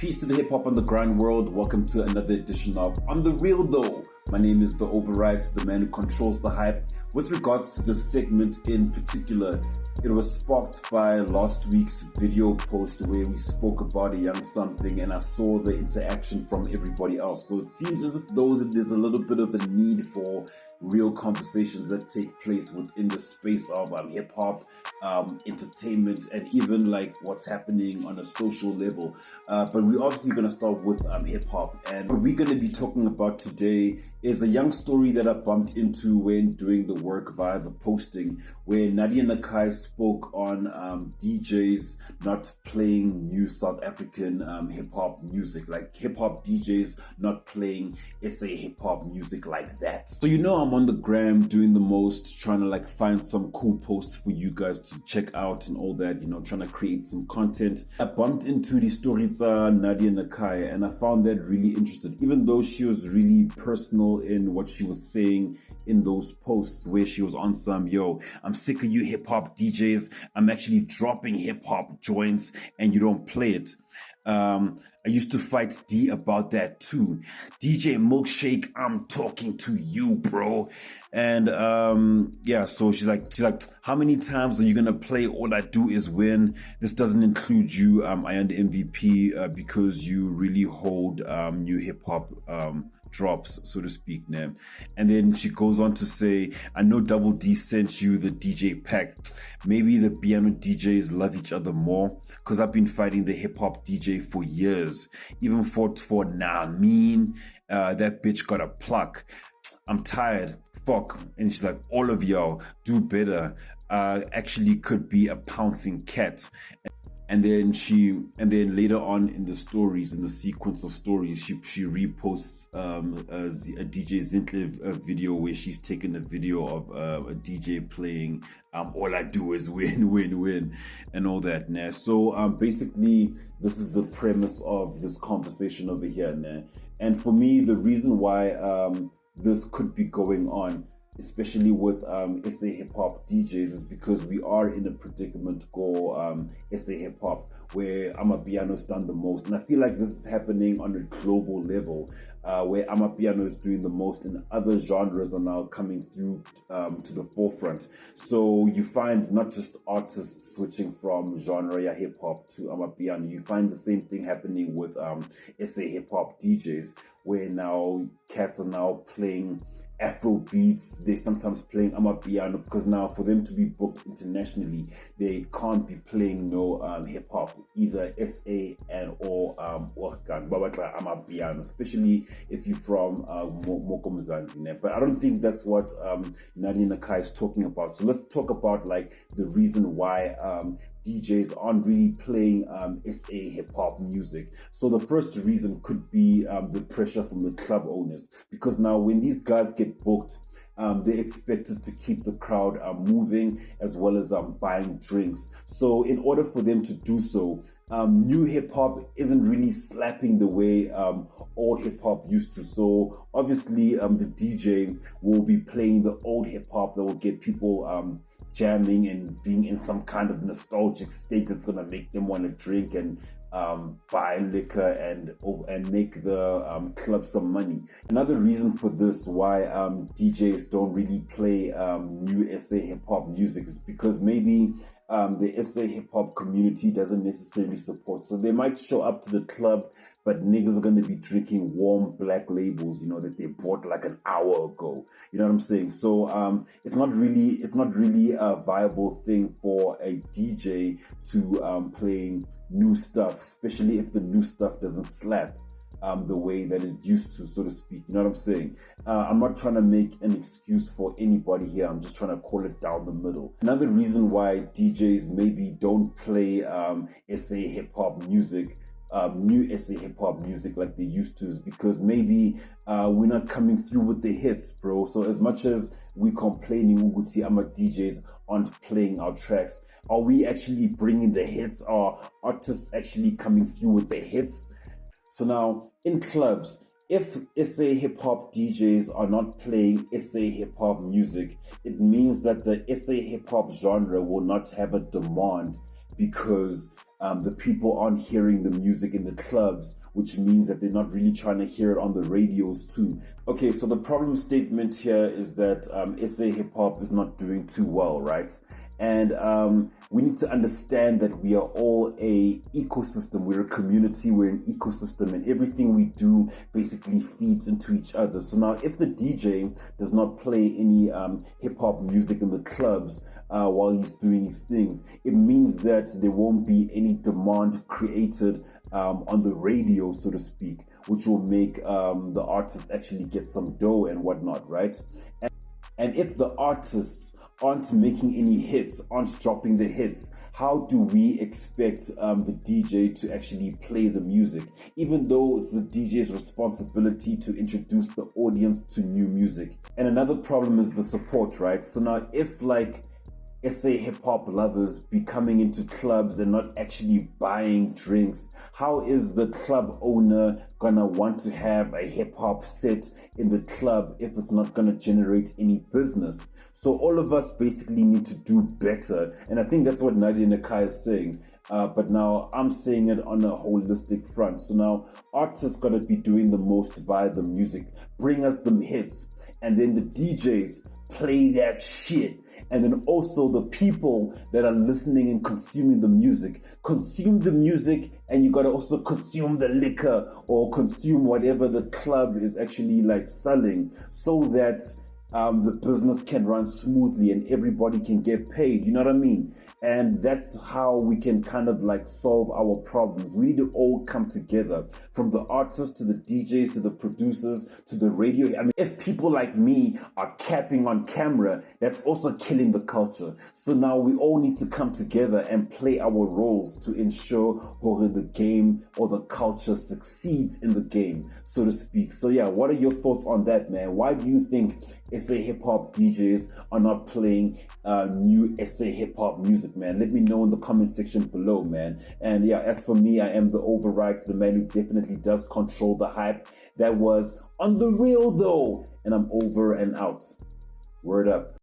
Peace to the hip hop on the grind world. Welcome to another edition of On the Real Though. My name is The Overrides, the man who controls the hype. With regards to this segment in particular, it was sparked by last week's video post where we spoke about a young something and I saw the interaction from everybody else. So it seems as if there's a little bit of a need for real conversations that take place within the space of hip hop, entertainment, and even like what's happening on a social level. But we're obviously going to start with hip hop. And what we're going to be talking about today is a young story that I bumped into when doing the work via the posting, where Nadia Nakai spoke on DJs not playing new South African hip hop music, like hip hop DJs not playing SA hip hop music like that. So I'm on the gram doing the most, trying to like find some cool posts for you guys to check out and all that, trying to create some content. I bumped into the Storitza Nadia Nakai and I found that really interesting, even though she was really personal in what she was saying in those posts where she was on some, I'm sick of you hip hop DJs. I'm actually dropping hip hop joints and you don't play it. I used to fight D about that too. DJ Milkshake, I'm talking to you, bro. And so she's like, how many times are you gonna play All I Do Is Win? This doesn't include you. I earned MVP because you really hold new hip hop drops, so to speak, now. And then she goes on to say, I know Double D sent you the DJ pack. Maybe the piano DJs love each other more, because I've been fighting the hip hop DJ for years. Even fought for Namin. That bitch got a pluck. I'm tired. Fuck. And she's like, all of y'all do better. Actually could be a pouncing cat. And then later on in the stories, in the sequence of stories, she reposts a DJ Zintlev video where she's taken a video of a DJ playing All I Do Is Win, Win, Win, and all that. Nah. So basically, this is the premise of this conversation over here. Nah. And for me, the reason why this could be going on, especially with SA hip hop DJs, is because we are in a predicament to go SA hip hop, where Amapiano's done the most. And I feel like this is happening on a global level, where Amapiano is doing the most and other genres are now coming through to the forefront. So you find not just artists switching from genre hip hop to Amapiano, you find the same thing happening with SA hip hop DJs, where now cats are now playing Afro beats. They sometimes playing Amapiano, because now for them to be booked internationally, they can't be playing no hip hop, either SA and or Orkan Babatla Amapiano, especially if you're from Moko Mzanzi. But I don't think that's what Nadia Nakai is talking about. So let's talk about like the reason why DJs aren't really playing SA hip hop music. So the first reason could be the pressure from the club owners, because now when these guys get booked, they're expected to keep the crowd moving as well as buying drinks. So in order for them to do so, new hip hop isn't really slapping the way old hip hop used to. So obviously the DJ will be playing the old hip hop that will get people jamming and being in some kind of nostalgic state that's gonna make them want to drink and buy liquor and make the club some money. Another reason for this, why DJs don't really play new SA hip hop music, is because maybe the SA hip hop community doesn't necessarily support. So they might show up to the club, but niggas are going to be drinking warm black labels, that they bought like an hour ago. You know what I'm saying? So it's not really a viable thing for a DJ to play new stuff, especially if the new stuff doesn't slap the way that it used to, so to speak. You know what I'm saying? I'm not trying to make an excuse for anybody here. I'm just trying to call it down the middle. Another reason why DJs maybe don't play SA hip hop music, new SA hip hop music like they used to, is because maybe we're not coming through with the hits, bro. So as much as we complaining Uguti Ama DJs aren't playing our tracks, are we actually bringing the hits? Are artists actually coming through with the hits? So now in clubs, if SA hip hop DJs are not playing SA hip hop music, it means that the SA hip hop genre will not have a demand, because The people aren't hearing the music in the clubs, which means that they're not really trying to hear it on the radios too. Okay, so the problem statement here is that SA hip hop is not doing too well, right? And we need to understand that we are all a ecosystem. We're a community, we're an ecosystem, and everything we do basically feeds into each other. So now if the DJ does not play any hip hop music in the clubs while he's doing his things, it means that there won't be any demand created on the radio, so to speak, which will make the artists actually get some dough and whatnot, right? And if the artists aren't making any hits, aren't dropping the hits, how do we expect the DJ to actually play the music? Even though it's the DJ's responsibility to introduce the audience to new music. And another problem is the support, right? So now if like SA hip hop lovers be coming into clubs and not actually buying drinks, how is the club owner gonna want to have a hip hop set in the club if it's not gonna generate any business? So all of us basically need to do better, and I think that's what Nadia Nakai is saying. But now I'm saying it on a holistic front. So now artists gotta be doing the most via the music, bring us them hits, and then the DJs play that shit. And then also the people that are listening and consuming the music, consume the music, and you gotta also consume the liquor or consume whatever the club is actually like selling, so that the business can run smoothly and everybody can get paid. You know what I mean? And that's how we can kind of like solve our problems. We need to all come together, from the artists to the DJs to the producers to the radio. I mean, if people like me are capping on camera, that's also killing the culture. So now we all need to come together and play our roles to ensure the game or the culture succeeds in the game, so to speak. So yeah, what are your thoughts on that, man? Why do you think SA hip hop DJs are not playing new SA hip hop music, man? Let me know in the comment section below, man. And yeah, as for me, I am the Overrides, the man who definitely does control the hype. That was On The Real Though, and I'm over and out. Word up.